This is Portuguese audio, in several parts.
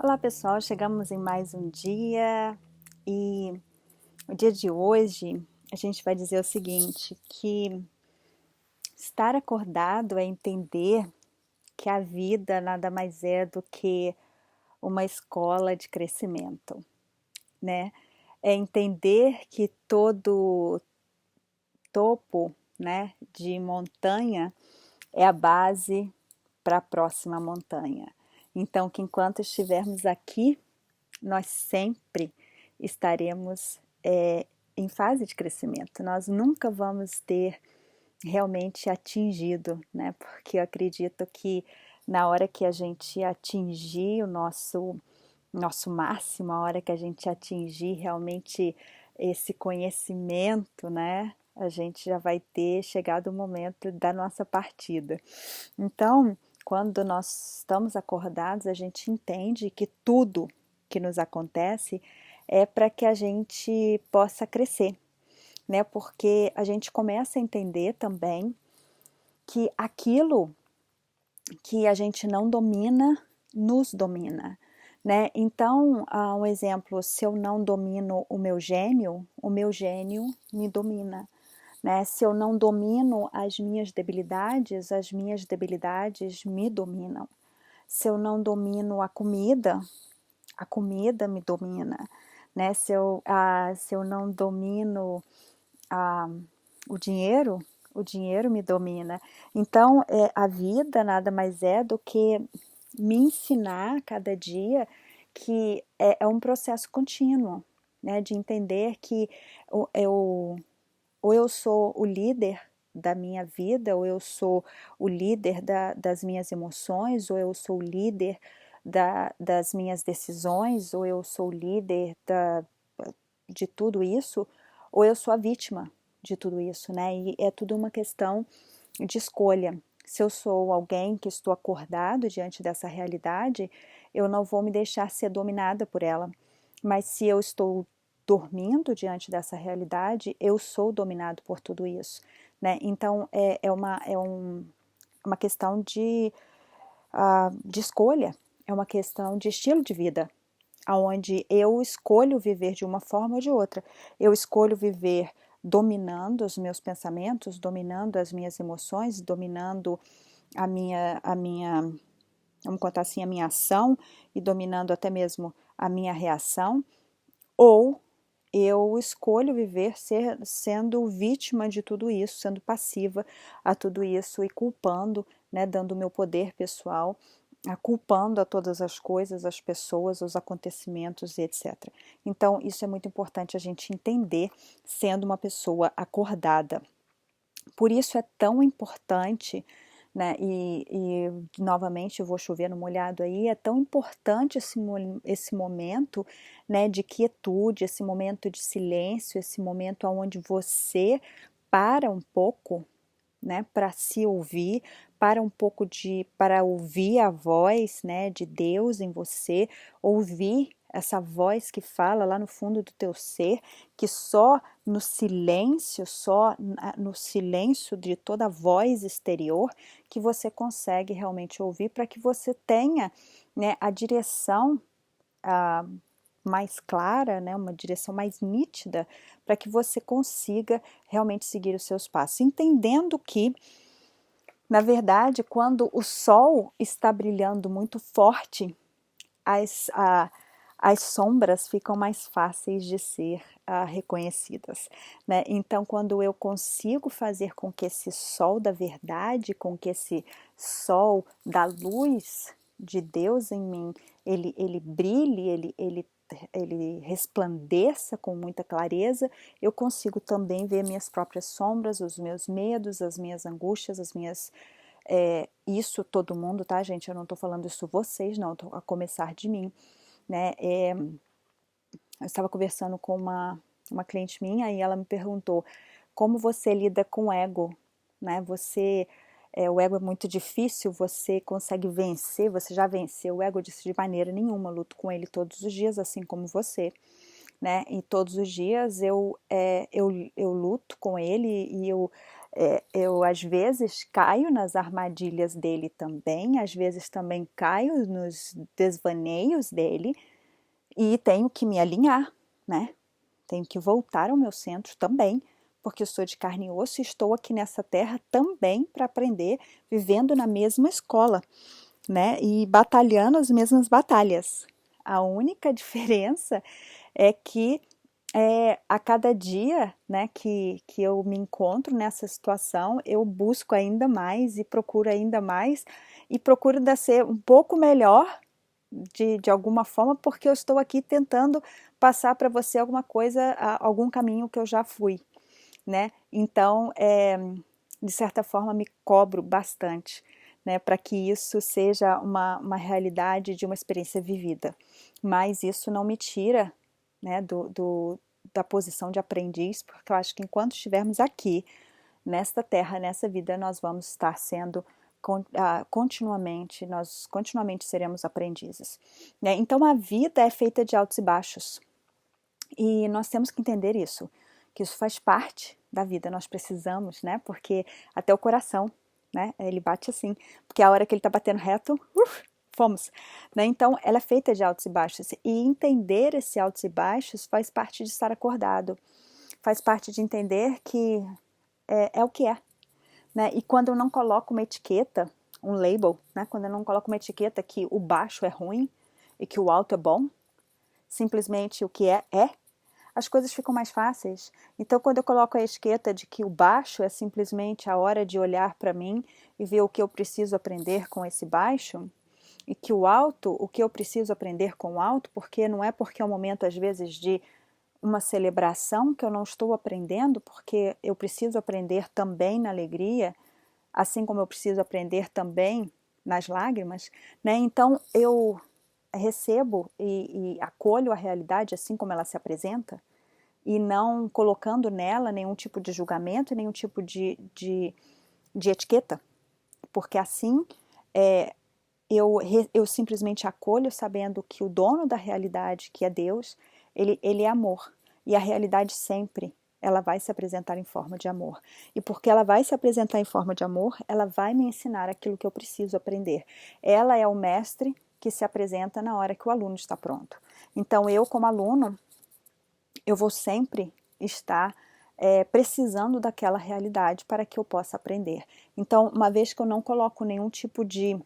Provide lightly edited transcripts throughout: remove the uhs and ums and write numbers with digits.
Olá pessoal, chegamos em mais um dia e o dia de hoje a gente vai dizer o seguinte, que estar acordado é entender que a vida nada mais é do que uma escola de crescimento, né? É entender que todo topo, né, de montanha é a base para a próxima montanha. Então, que enquanto estivermos aqui, nós sempre estaremos em fase de crescimento. Nós nunca vamos ter realmente atingido, né? Porque eu acredito que na hora que a gente atingir o nosso máximo, a hora que a gente atingir realmente esse conhecimento, né? A gente já vai ter chegado o momento da nossa partida. Então, quando nós estamos acordados, a gente entende que tudo que nos acontece é para que a gente possa crescer, né? Porque a gente começa a entender também que aquilo que a gente não domina nos domina, né? Então, um exemplo, se eu não domino o meu gênio me domina, né? Se eu não domino as minhas debilidades me dominam. Se eu não domino a comida me domina, né? Se eu não domino a, o dinheiro me domina. Então, a vida nada mais é do que me ensinar a cada dia que é um processo contínuo, né? De entender que eu, ou eu sou o líder da minha vida, ou eu sou o líder das minhas emoções, ou eu sou o líder das minhas decisões, ou eu sou o líder de tudo isso, ou eu sou a vítima de tudo isso, né? E é tudo uma questão de escolha. Se eu sou alguém que estou acordado diante dessa realidade, eu não vou me deixar ser dominada por ela. Mas se eu estou dormindo diante dessa realidade, eu sou dominado por tudo isso, né? Então uma questão de escolha, é uma questão de estilo de vida, onde eu escolho viver de uma forma ou de outra. Eu escolho viver dominando os meus pensamentos, dominando as minhas emoções, dominando a minha, vamos contar assim, a minha ação e dominando até mesmo a minha reação, ou eu escolho viver sendo vítima de tudo isso, sendo passiva a tudo isso e culpando, né, dando o meu poder pessoal, culpando a todas as coisas, as pessoas, os acontecimentos e etc. Então, isso é muito importante a gente entender sendo uma pessoa acordada. Por isso é tão importante, né, novamente eu vou chover no molhado aí, é tão importante esse momento, né, de quietude, esse momento de silêncio, esse momento onde você para um pouco, né, para se ouvir, para ouvir a voz, né, de Deus em você, ouvir essa voz que fala lá no fundo do teu ser, que só no silêncio de toda a voz exterior que você consegue realmente ouvir, para que você tenha, né, a direção a mais clara, né, uma direção mais nítida, para que você consiga realmente seguir os seus passos, entendendo que, na verdade, quando o sol está brilhando muito forte, as, a, as sombras ficam mais fáceis de ser reconhecidas, né? Então, quando eu consigo fazer com que esse sol da verdade, com que esse sol da luz de Deus em mim, ele brilhe, ele resplandeça com muita clareza, eu consigo também ver minhas próprias sombras, os meus medos, as minhas angústias, isso todo mundo, tá, gente? Eu não tô falando isso vocês, não, tô a começar de mim, né? Eu estava conversando com uma cliente minha e ela me perguntou como você lida com o ego, né? O ego é muito difícil, você consegue vencer, você já venceu o ego? Eu disse de maneira nenhuma, eu luto com ele todos os dias, assim como você, né? E todos os dias eu luto com ele e Eu às vezes caio nas armadilhas dele também, às vezes também caio nos desvaneios dele e tenho que me alinhar, né? Tenho que voltar ao meu centro também, porque eu sou de carne e osso e estou aqui nessa terra também para aprender, vivendo na mesma escola, né? E batalhando as mesmas batalhas. A única diferença é que a cada dia, né, que eu me encontro nessa situação, eu busco ainda mais e procuro ainda mais e procuro ser um pouco melhor de alguma forma, porque eu estou aqui tentando passar para você alguma coisa, algum caminho que eu já fui, né? Então, de certa forma, me cobro bastante, né, para que isso seja uma realidade de uma experiência vivida. Mas isso não me tira, né, da posição de aprendiz, porque eu acho que enquanto estivermos aqui, nesta terra, nessa vida, nós vamos estar sendo continuamente, nós continuamente seremos aprendizes, né? Então a vida é feita de altos e baixos e nós temos que entender isso, que isso faz parte da vida, nós precisamos, né? Porque até o coração, né? Ele bate assim, porque a hora que ele está batendo reto, fomos, né? Então ela é feita de altos e baixos e entender esse altos e baixos faz parte de estar acordado, faz parte de entender que é o que é, né? E quando eu não coloco uma etiqueta, um label, né? Quando eu não coloco uma etiqueta que o baixo é ruim e que o alto é bom, simplesmente o que é, as coisas ficam mais fáceis. Então, quando eu coloco a etiqueta de que o baixo é simplesmente a hora de olhar para mim e ver o que eu preciso aprender com esse baixo, e que o alto, o que eu preciso aprender com o alto, porque não é porque é um momento, às vezes, de uma celebração que eu não estou aprendendo, porque eu preciso aprender também na alegria, assim como eu preciso aprender também nas lágrimas, né? Então eu recebo e acolho a realidade assim como ela se apresenta e não colocando nela nenhum tipo de julgamento, nenhum tipo de etiqueta, porque assim eu simplesmente acolho sabendo que o dono da realidade, que é Deus, ele é amor. E a realidade sempre, ela vai se apresentar em forma de amor. E porque ela vai se apresentar em forma de amor, ela vai me ensinar aquilo que eu preciso aprender. Ela é o mestre que se apresenta na hora que o aluno está pronto. Então eu, como aluno, eu vou sempre estar precisando daquela realidade para que eu possa aprender. Então, uma vez que eu não coloco nenhum tipo de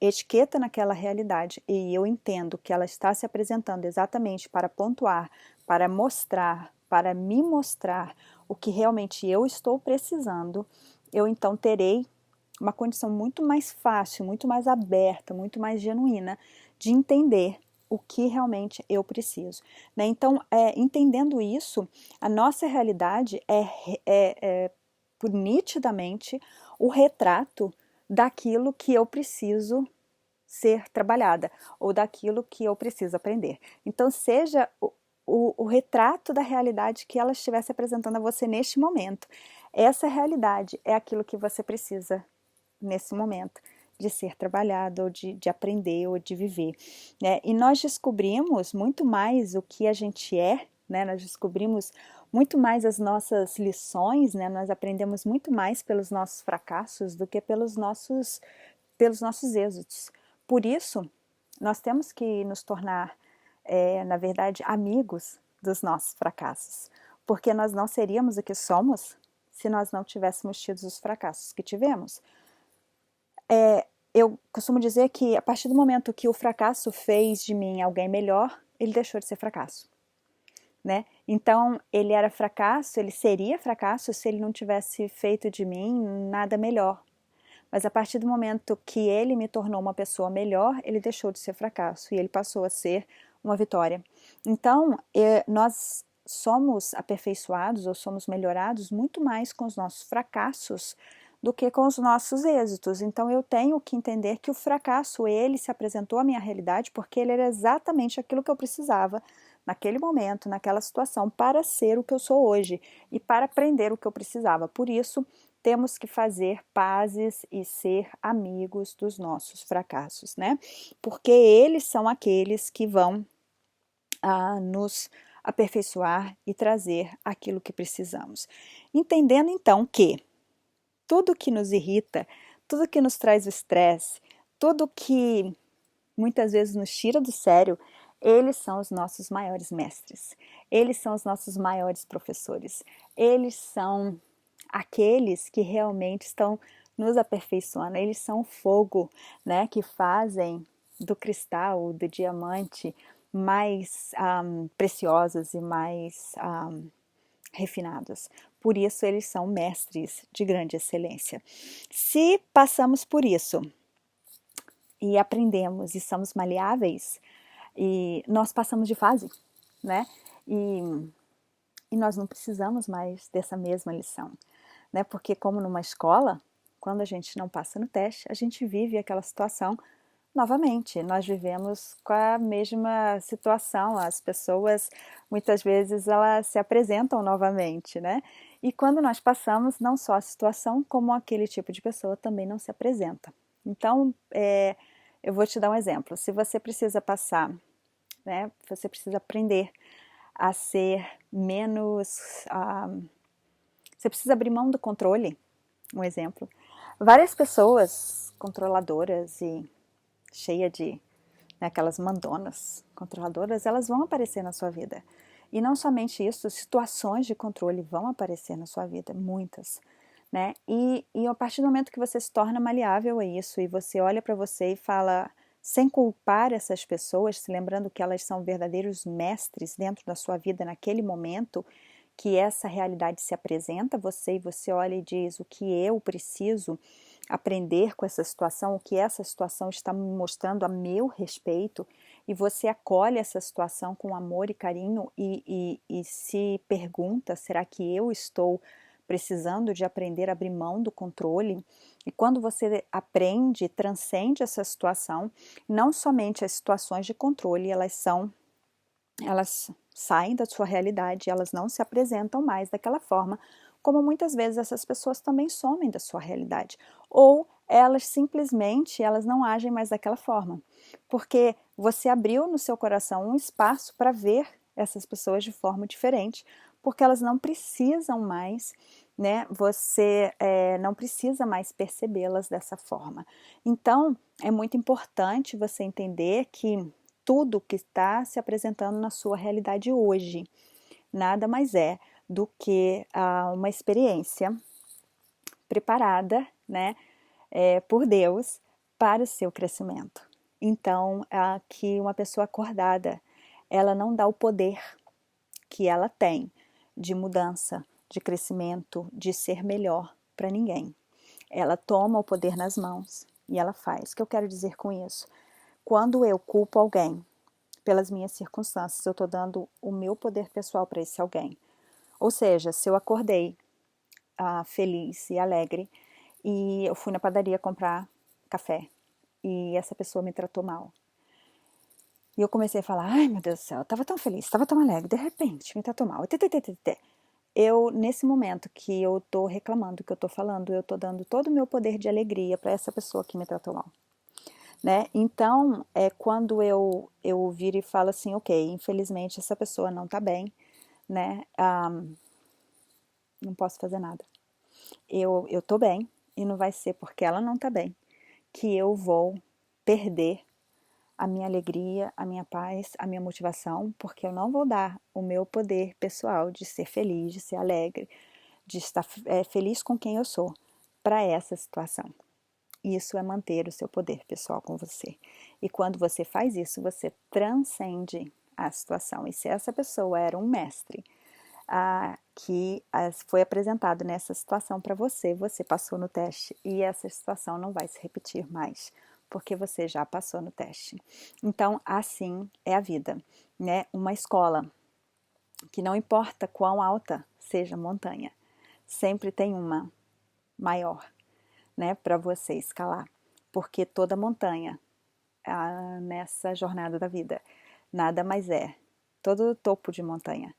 etiqueta naquela realidade e eu entendo que ela está se apresentando exatamente para pontuar, para mostrar, para me mostrar o que realmente eu estou precisando, eu então terei uma condição muito mais fácil, muito mais aberta, muito mais genuína de entender o que realmente eu preciso, né? Então, entendendo isso, a nossa realidade por nitidamente o retrato daquilo que eu preciso ser trabalhada ou daquilo que eu preciso aprender. Então, seja o retrato da realidade que ela estivesse apresentando a você neste momento. Essa realidade é aquilo que você precisa nesse momento de ser trabalhado, ou de aprender, ou de viver, né? E nós descobrimos muito mais o que a gente é, né? Nós descobrimos muito mais as nossas lições, né? Nós aprendemos muito mais pelos nossos fracassos do que pelos nossos êxitos. Por isso, nós temos que nos tornar, na verdade, amigos dos nossos fracassos, porque nós não seríamos o que somos se nós não tivéssemos tido os fracassos que tivemos. Eu costumo dizer que a partir do momento que o fracasso fez de mim alguém melhor, ele deixou de ser fracasso, né? Então, ele era fracasso, ele seria fracasso se ele não tivesse feito de mim nada melhor. Mas a partir do momento que ele me tornou uma pessoa melhor, ele deixou de ser fracasso e ele passou a ser uma vitória. Então, nós somos aperfeiçoados ou somos melhorados muito mais com os nossos fracassos do que com os nossos êxitos. Então eu tenho que entender que o fracasso, ele se apresentou à minha realidade porque ele era exatamente aquilo que eu precisava naquele momento, naquela situação, para ser o que eu sou hoje e para aprender o que eu precisava. Por isso, temos que fazer pazes e ser amigos dos nossos fracassos, né? Porque eles são aqueles que vão nos aperfeiçoar e trazer aquilo que precisamos. Entendendo então que tudo que nos irrita, tudo que nos traz o estresse, tudo que muitas vezes nos tira do sério, eles são os nossos maiores mestres, eles são os nossos maiores professores, eles são aqueles que realmente estão nos aperfeiçoando, eles são o fogo, né, que fazem do cristal, do diamante mais preciosos e mais refinados. Por isso eles são mestres de grande excelência. Se passamos por isso e aprendemos e somos maleáveis, e nós passamos de fase, né? E nós não precisamos mais dessa mesma lição, né? Porque como numa escola, quando a gente não passa no teste, a gente vive aquela situação novamente. Nós vivemos com a mesma situação, as pessoas muitas vezes elas se apresentam novamente, né? E quando nós passamos, não só a situação, como aquele tipo de pessoa também não se apresenta. Então, eu vou te dar um exemplo. Se você precisa passar, né? Você precisa aprender a ser menos. Você precisa abrir mão do controle. Um exemplo. Várias pessoas controladoras e cheia de, né, aquelas mandonas controladoras, elas vão aparecer na sua vida. E não somente isso, situações de controle vão aparecer na sua vida, muitas. Né? E a partir do momento que você se torna maleável a isso e você olha para você e fala, sem culpar essas pessoas, se lembrando que elas são verdadeiros mestres dentro da sua vida naquele momento que essa realidade se apresenta a você e você olha e diz o que eu preciso aprender com essa situação, o que essa situação está me mostrando a meu respeito, e você acolhe essa situação com amor e carinho e se pergunta, será que eu estou precisando de aprender a abrir mão do controle? E quando você aprende, transcende essa situação, não somente as situações de controle, elas saem da sua realidade, elas não se apresentam mais daquela forma, como muitas vezes essas pessoas também somem da sua realidade, ou elas simplesmente elas não agem mais daquela forma, porque você abriu no seu coração um espaço para ver essas pessoas de forma diferente, porque elas não precisam mais, né? Você não precisa mais percebê-las dessa forma. Então, é muito importante você entender que tudo que está se apresentando na sua realidade hoje nada mais é do que uma experiência preparada, né, por Deus para o seu crescimento. Então, que uma pessoa acordada, ela não dá o poder que ela tem de mudança, de crescimento, de ser melhor para ninguém. Ela toma o poder nas mãos e ela faz. O que eu quero dizer com isso? Quando eu culpo alguém pelas minhas circunstâncias, eu estou dando o meu poder pessoal para esse alguém. Ou seja, se eu acordei feliz e alegre e eu fui na padaria comprar café e essa pessoa me tratou mal. E eu comecei a falar, ai meu Deus do céu, eu estava tão feliz, estava tão alegre, de repente me tratou mal. Eu, nesse momento que eu estou reclamando, que eu estou falando, eu estou dando todo o meu poder de alegria para essa pessoa que me tratou mal. Né? Então, quando eu viro e falo assim, ok, infelizmente essa pessoa não está bem, né? Não posso fazer nada. Eu estou bem e não vai ser porque ela não está bem que eu vou perder a minha alegria, a minha paz, a minha motivação, porque eu não vou dar o meu poder pessoal de ser feliz, de ser alegre, de estar feliz com quem eu sou para essa situação. Isso é manter o seu poder pessoal com você. E quando você faz isso, você transcende a situação. E se essa pessoa era um mestre que foi apresentado nessa situação para você, você passou no teste e essa situação não vai se repetir mais, porque você já passou no teste. Então, assim é a vida, né? Uma escola que não importa quão alta seja a montanha, sempre tem uma maior, né, para você escalar, porque toda montanha nessa jornada da vida nada mais é, todo topo de montanha,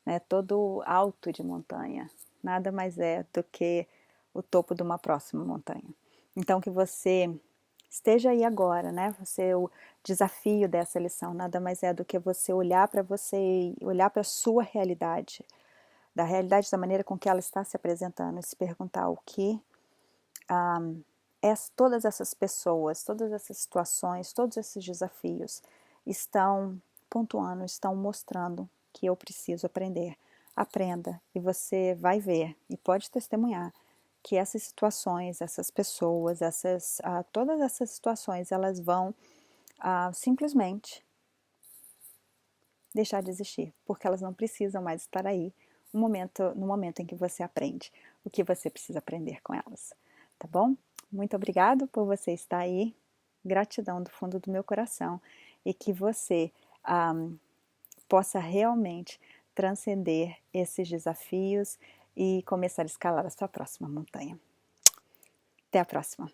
né, todo alto de montanha, nada mais é do que o topo de uma próxima montanha. Então que você esteja aí agora, né? O desafio dessa lição nada mais é do que você, olhar para a sua realidade, da realidade da maneira com que ela está se apresentando e se perguntar o que todas essas pessoas, todas essas situações, todos esses desafios estão pontuando, estão mostrando que eu preciso aprender. Aprenda e você vai ver e pode testemunhar que essas situações, essas pessoas, todas essas situações, elas vão simplesmente deixar de existir, porque elas não precisam mais estar aí no momento em que você aprende o que você precisa aprender com elas, tá bom? Muito obrigado por você estar aí, gratidão do fundo do meu coração e que você possa realmente transcender esses desafios e começar a escalar a sua próxima montanha. Até a próxima!